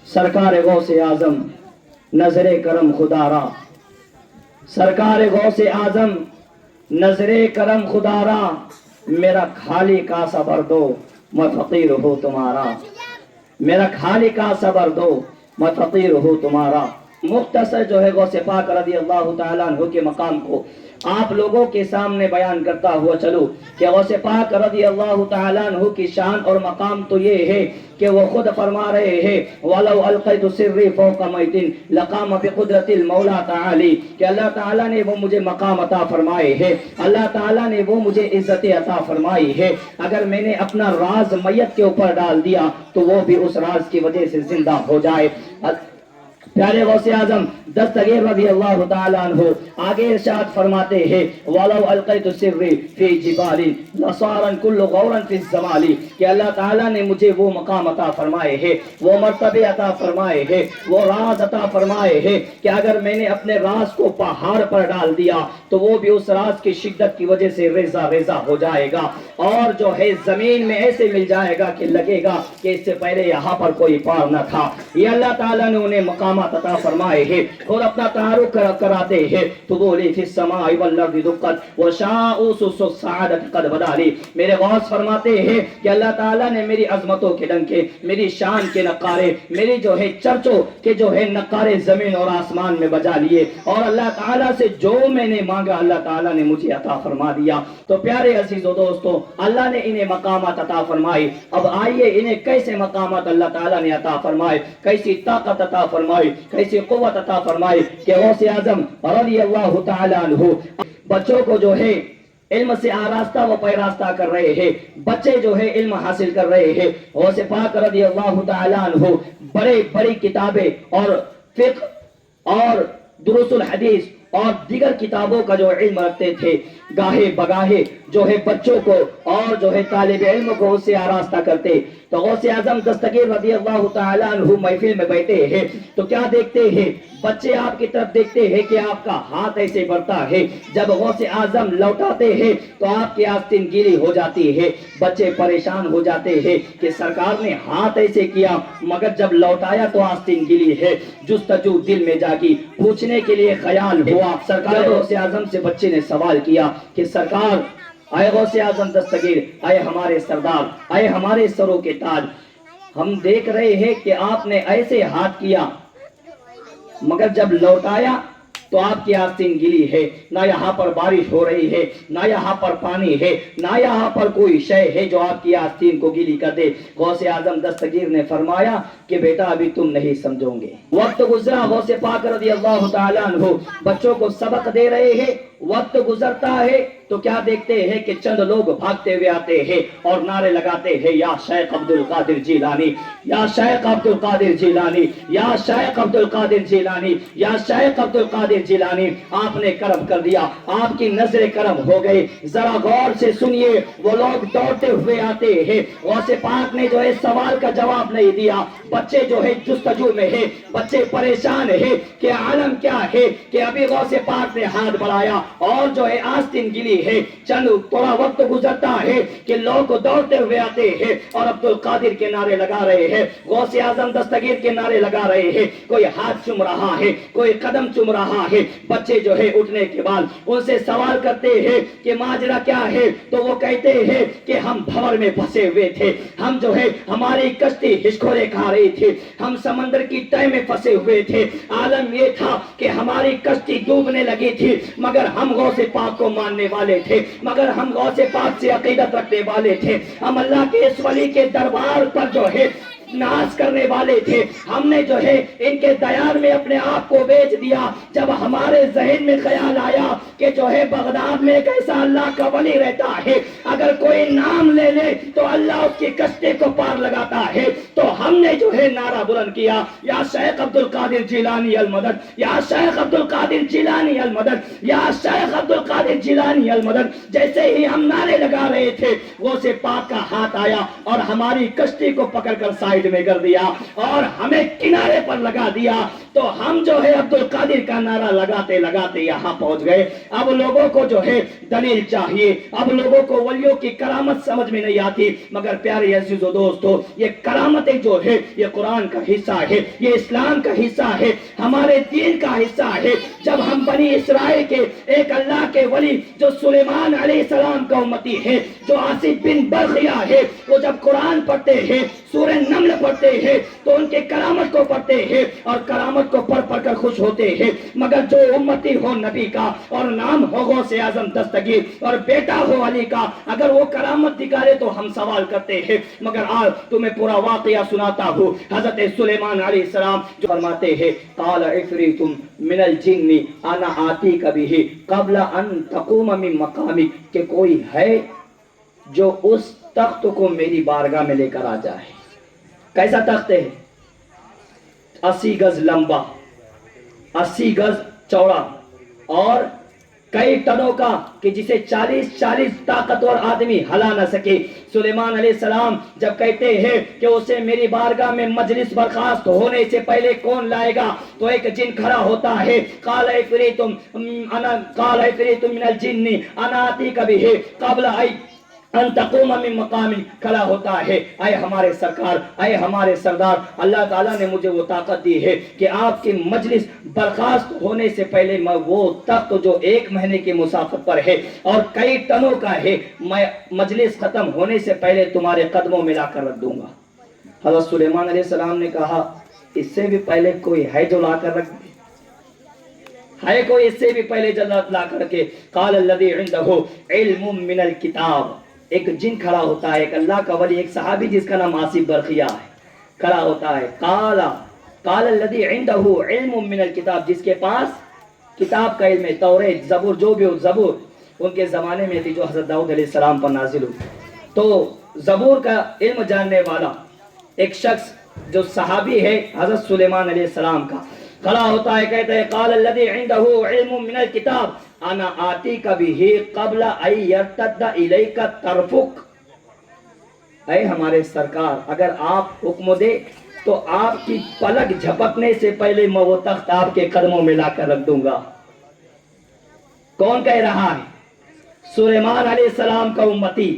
سرکار غوث اعظم نظر کرم خدا را، سرکار غوث اعظم نظر کرم خدا را، میرا خالی کا صبر دو میں فقیر ہوں تمہارا، میرا خالی کا صبر دو میں فقیر ہوں تمہارا۔ مختصر جو ہے غوث پاک رضی اللہ تعالیٰ عنہ کے مقام کو آپ لوگوں کے سامنے بیان کرتا ہوا چلو کہ غوث پاک رضی اللہ تعالیٰ عنہ کی شان اور مقام تو یہ ہے کہ وہ خود فرما رہے ہیں وَلَوْ أَلْقَيْتُ سِرِّي فَوْقَ مَيْتٍ لَقَامَ بِقُدْرَةِ الْمَوْلَى تعالی، کہ اللہ تعالیٰ نے وہ مجھے مقام عطا فرمائے ہے، اللہ تعالیٰ نے وہ مجھے عزت عطا فرمائی ہے۔ اگر میں نے اپنا راز میت کے اوپر ڈال دیا تو وہ بھی اس راز کی وجہ سے زندہ ہو جائے۔ پیارے غوث اعظم دستگیر رضی اللہ تعالیٰ عنہ آگے ارشاد فرماتے ہیں وَلَوْ أَلْقَيْتُ سِرِّي فِي جِبَالٍ لَصَارَ كُلُّ غَوْرٍ فِي الزَّمَالِ، کہ اللہ تعالیٰ نے مجھے وہ مقام عطا فرمائے ہیں، وہ مرتبے عطا فرمائے ہیں، وہ راز عطا فرمائے ہیں کہ اگر میں نے اپنے راز کو پہاڑ پر ڈال دیا تو وہ بھی اس راز کی شدت کی وجہ سے ریزہ ریزہ ہو جائے گا، اور جو ہے زمین میں ایسے مل جائے گا کہ لگے گا کہ اس سے پہلے یہاں پر کوئی پار نہ تھا۔ یہ اللہ تعالیٰ نے انہیں مقامات عطا فرمائے ہیں اور اپنا تعارف کراتے ہیں تو بولی فی السماء والارض دقت وشاؤس السعادت قد بدالی۔ میرے غوث فرماتے ہیں کہ اللہ تعالیٰ نے میری عظمتوں کے ڈنکے، میری شان کے نقارے، میری جو ہے چرچوں کے جو ہے نقارے زمین اور آسمان میں بجا لیے، اور اللہ تعالیٰ سے جو میں نے مانگا اللہ تعالیٰ نے مجھے عطا فرما دیا۔ تو پیارے عزیز و دوستو، اللہ نے انہیں مقامات عطا فرمائے۔ اب آئیے انہیں کیسے مقامات اللہ تعالیٰ نے عطا فرمائے، کیسی طاقت عطا فرمائی، کیسی قوت عطا فرمائی کہ غوث اعظم رضی اللہ تعالیٰ عنہ بچوں کو جو ہے علم سے آراستہ و پیراستہ کر رہے ہیں، بچے جو ہے علم حاصل کر رہے ہیں۔ غوث پاک رضی اللہ تعالیٰ عنہ بڑی کتابیں اور فقہ اور دروس الحدیث اور دیگر کتابوں کا جو علم رکھتے تھے، گاہے بگاہے جو ہے بچوں کو اور جو ہے طالب علم کو اس سے آراستہ کرتے۔ تو غوث اعظم دستگیر رضی اللہ تعالیٰ عنہ محفل میں بیٹھے ہیں تو کیا دیکھتے ہیں؟ بچے آپ کی طرف دیکھتے ہیں کہ آپ کا ہاتھ ایسے بڑھتا ہے، جب غوث اعظم لوٹاتے ہیں تو آپ کی آستین گیلی ہو جاتی ہے۔ بچے پریشان ہو جاتے ہیں کہ سرکار نے ہاتھ ایسے کیا مگر جب لوٹایا تو آستین گیلی ہے۔ جستجو دل میں جاگی، پوچھنے کے لیے خیال ہوا۔ سرکار غوث اعظم سے بچے نے سوال کیا کہ سرکار، اے غوث اعظم دستگیر، اے ہمارے سردار، اے ہمارے سروں کے تاج، ہم دیکھ رہے ہیں کہ آپ نے ایسے ہاتھ کیا مگر جب لوٹایا تو آپ کی آستین گلی ہے، نہ یہاں پر بارش ہو رہی ہے، نہ یہاں پر پانی ہے، نہ یہاں پر کوئی شے ہے جو آپ کی آستین کو گیلی کر دے۔ غوث اعظم دستگیر نے فرمایا کہ بیٹا ابھی تم نہیں سمجھو گے۔ وقت گزرا، غوث پاک رضی اللہ تعالیٰ عنہ بچوں کو سبق دے رہے ہیں۔ وقت گزرتا ہے تو کیا دیکھتے ہیں کہ چند لوگ بھاگتے ہوئے آتے ہیں اور نعرے لگاتے ہیں یا شیخ عبد القادر جیلانی، یا شیخ عبد القادر جیلانی، یا شیخ عبد القادر جیلانی، یا شیخ عبد القادر جیلانی۔ آپ نے کرم کر دیا، آپ کی نظر کرم ہو گئے۔ ذرا غور سے سنیے، وہ لوگ دوڑتے ہوئے آتے ہیں۔ غوث پاک نے جو ہے سوال کا جواب نہیں دیا۔ بچے جو ہے جستجو میں ہے، بچے پریشان ہے کہ عالم کیا ہے کہ ابھی غوث پاک نے ہاتھ بڑھایا اور جو ہے آستین گلی ہے۔ چند تھوڑا وقت گزرتا ہے کہ لوگ دوڑتے ہوئے آتے ہیں اور عبد القادر کے نعرے لگا رہے ہیں، غوث اعظم دستگیر کے نعرے لگا رہے ہیں۔ کوئی ہاتھ چوم رہا ہے، کوئی قدم چوم رہا ہے۔ بچے جو ہے اٹھنے کے بعد ان سے سوال کرتے ہیں کہ ماجرا کیا ہے، تو وہ کہتے ہیں کہ ہم بھور میں پھنسے ہوئے تھے، ہم جو ہے ہماری کشتی ہچکورے کھا رہی تھی، ہم سمندر کی تہ میں پھنسے ہوئے تھے۔ عالم یہ تھا کہ ہماری کشتی ڈوبنے لگی تھی مگر ہم غوث پاک کو ماننے والے تھے، مگر ہم غوث پاک سے عقیدت رکھنے والے تھے، ہم اللہ کے اس ولی کے دربار پر جو ہے ناز کرنے والے تھے۔ ہم نے جو ہے ان کے دیار میں اپنے آپ کو بیچ دیا۔ جب ہمارے ذہن میں خیال آیا کہ جو ہے بغداد میں ایک ایسا اللہ کا ولی رہتا ہے، اگر کوئی نام لے لے تو اللہ اس کی کشتی کو پار لگاتا ہے، تو ہم نے جو ہے نعرہ بلند کیا یا شیخ عبد القادر جیلانی المدد، یا شیخ عبد القادر جیلانی المدد، یا شیخ عبد القادر جیلانی المدد۔ جیسے ہی ہم نعرے لگا رہے تھے غوث پاک کا ہاتھ آیا اور ہماری کشتی کو پکڑ کر سائڈ میں کر دیا اور ہمیں کنارے پر لگا دیا۔ تو ہم جو ہے عبد القادر کا نعرہ لگاتے لگاتے یہاں پہنچ گئے۔ اب لوگوں کو جو ہے دلیل چاہیے، اب لوگوں کو ولیوں کی کرامت سمجھ میں نہیں آتی، مگر پیارے عزیز و دوستو یہ کرامتیں جو ہے یہ قرآن کا حصہ ہے، یہ اسلام کا حصہ ہے، ہمارے دین کا حصہ ہے۔ جب ہم بنی اسرائیل کے ایک اللہ کے ولی جو سلیمان علیہ السلام کا امتی ہے، جو آصف بن برخیا ہے، وہ جب قرآن پڑھتے ہیں، سورہ نمل پڑھتے ہیں تو ان کے کرامت کو پڑھتے ہیں اور کرامت کو پڑھ پڑھ کر خوش ہوتے ہیں، مگر جو امتی ہو نبی کا اور نام ہو غوث اعظم دستگیر اور بیٹا ہو علی کا، اگر وہ کرامت دکھائے تو ہم سوال کرتے ہیں۔ مگر آج تمہیں پورا واقعہ سناتا ہوں۔ حضرت سلیمان علیہ السلام جو فرماتے ہیں قال عفریت من الجن انا آتیک بہ قبل ان تقوم من مقامک، کہ کوئی ہے جو اس تخت کو میری بارگاہ میں لے کر آ جائے۔ کیسا تخت ہے؟ 80 گز لمبا، 80 گز چوڑا اور کئی ٹنوں کا، کہ جسے 40 طاقتور آدمی ہلا نہ سکے۔ سلیمان علیہ السلام جب کہتے ہیں کہ اسے میری بارگاہ میں مجلس برخاست ہونے سے پہلے کون لائے گا، تو ایک جن کھڑا ہوتا ہے، قال عفریت من الجن انا آتیک بہ قبل ان تقوم من مقام، کھڑا ہوتا ہے، اے ہمارے سرکار، اے ہمارے سردار، اللہ تعالیٰ نے مجھے وہ طاقت دی ہے کہ آپ کی مجلس برخاست ہونے سے پہلے میں وہ تخت جو 1 مہینے کی مسافت پر ہے اور کئی ٹنوں کا ہے، میں مجلس ختم ہونے سے پہلے تمہارے قدموں میں لا کر رکھ دوں گا۔ حضرت سلیمان علیہ السلام نے کہا اس سے بھی پہلے کوئی ہے جو لا کر رکھ دے؟ ہے کوئی اس سے بھی پہلے جو لا کر رکھے؟ قال الذی عنده علم من الکتاب، ایک جن کھڑا ہوتا ہے، ایک اللہ کا ولی، ایک صحابی جس کا نام آصف برخیا ہے، کھڑا ہوتا ہے، قال الذی عنده علم من الکتاب، جس کے پاس کتاب کا علم ہے، توریت، زبور، جو بھی ہو، زبور ان کے زمانے میں تھی جو حضرت داؤد علیہ السلام پر نازل ہوئی، تو زبور کا علم جاننے والا ایک شخص جو صحابی ہے حضرت سلیمان علیہ السلام کا، کھڑا ہوتا ہے، کہتا ہے قال الذی عنده علم من الکتاب انا آتیک بہ قبل ان یرتد الیک طرفک، اے ہمارے سرکار اگر آپ حکم دے تو آپ کی پلک جھپکنے سے پہلے میں وہ تخت آپ کے قدموں میں لا کر رکھ دوں گا۔ کون کہہ رہا ہے؟ سلیمان علیہ السلام کا امتی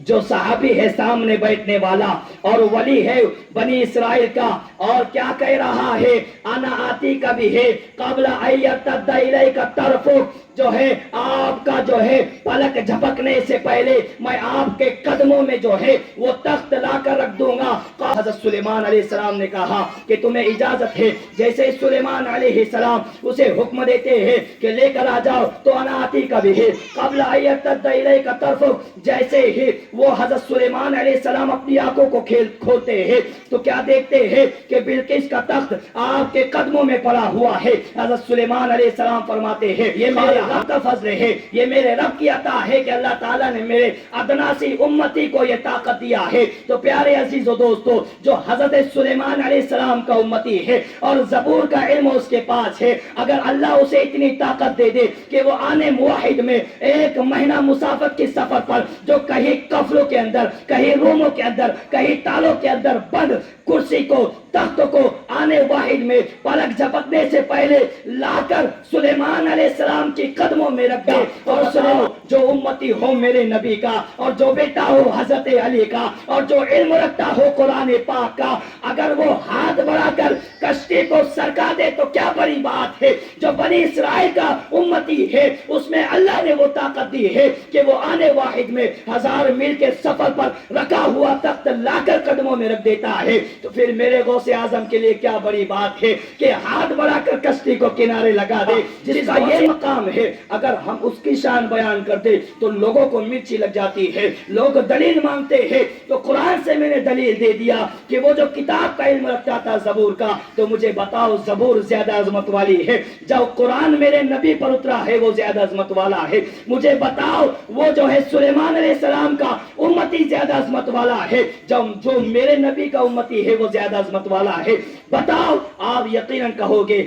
جو صحابی ہے سامنے بیٹھنے والا اور ولی ہے بنی اسرائیل کا، اور کیا کہہ رہا ہے؟ انا آتیک بہ قبل ان یرتد الیک طرفک، جو ہے آپ کا جو ہے پلک جھپکنے سے پہلے میں آپ کے قدموں میں جو ہے وہ تخت لا کر رکھ دوں گا۔ حضرت سلیمان علیہ السلام نے کہا کہ تمہیں اجازت ہے، جیسے سلیمان علیہ السلام اسے حکم دیتے ہیں کہ لے کر آ جاؤ، تو انا آتیک بہ قبل ان یرتد الیک طرفک، جیسے ہی وہ حضرت سلیمان علیہ السلام اپنی آنکھوں کو کھولتے ہیں تو کیا دیکھتے ہیں کہ بلقیس کا تخت آپ کے قدموں میں پڑا ہوا ہے۔ حضرت سلیمان علیہ السلام فرماتے ہیں یہ میرے رب کا فضل ہے، یہ میرے رب کی عطا ہے کہ اللہ تعالیٰ نے میرے ادنا سی امتی کو یہ طاقت دیا ہے۔ تو پیارے عزیز و دوستو، جو حضرت سلیمان علیہ السلام کا امتی ہے اور زبور کا علم اس کے پاس ہے، اگر اللہ اسے اتنی طاقت دے دے کہ وہ آنے واحد میں 1 مہینہ مسافت کی سفر پر، جو کہیں کفلوں کے اندر، کہیں روموں کے اندر، کہیں تالوں کے اندر بند کرسی کو، تخت کو آنے واحد میں پلک جھپکنے سے پہلے لا کر سلیمان علیہ السلام کی قدموں میں رکھ دے، اور سنو جو امتی ہو میرے نبی کا اور جو بیٹا ہو حضرت علی کا اور جو علم رکھتا ہو قرآن پاک کا، اگر وہ ہاتھ بڑھا کر کشتی کو سرکا دے تو کیا بڑی بات ہے۔ جو بنی اسرائیل کا امتی ہے اس میں اللہ نے وہ طاقت دی ہے کہ وہ آنے واحد میں 1000 میل کے سفر پر رکھا ہوا تخت لا کر قدموں میں رکھ دیتا ہے، تو پھر میرے غوث اعظم کے لیے کیا بڑی بات ہے کہ ہاتھ بڑھا کر کشتی کو کنارے لگا دے، جس کا یہ مقام ہے۔ اگر ہم اس کی شان بیان کرتے تو لوگوں کو مرچی لگ جاتی ہے، لوگ دلیل مانگتے ہیں، تو قرآن سے میں نے دلیل دے دیا کہ وہ جو کتاب کا علم رکھتا تھا زبور کا، تو مجھے بتاؤ زبور زیادہ عظمت والی ہے، جو قرآن میرے نبی پر اترا ہے وہ زیادہ عظمت والا ہے، مجھے بتاؤ وہ جو ہے سلیمان علیہ السلام کا امتی زیادہ عظمت والا ہے، جو میرے نبی کا امتی ہے وہ زیادہ عظمت والا ہے۔ بتاؤ، آپ یقیناً کہو گے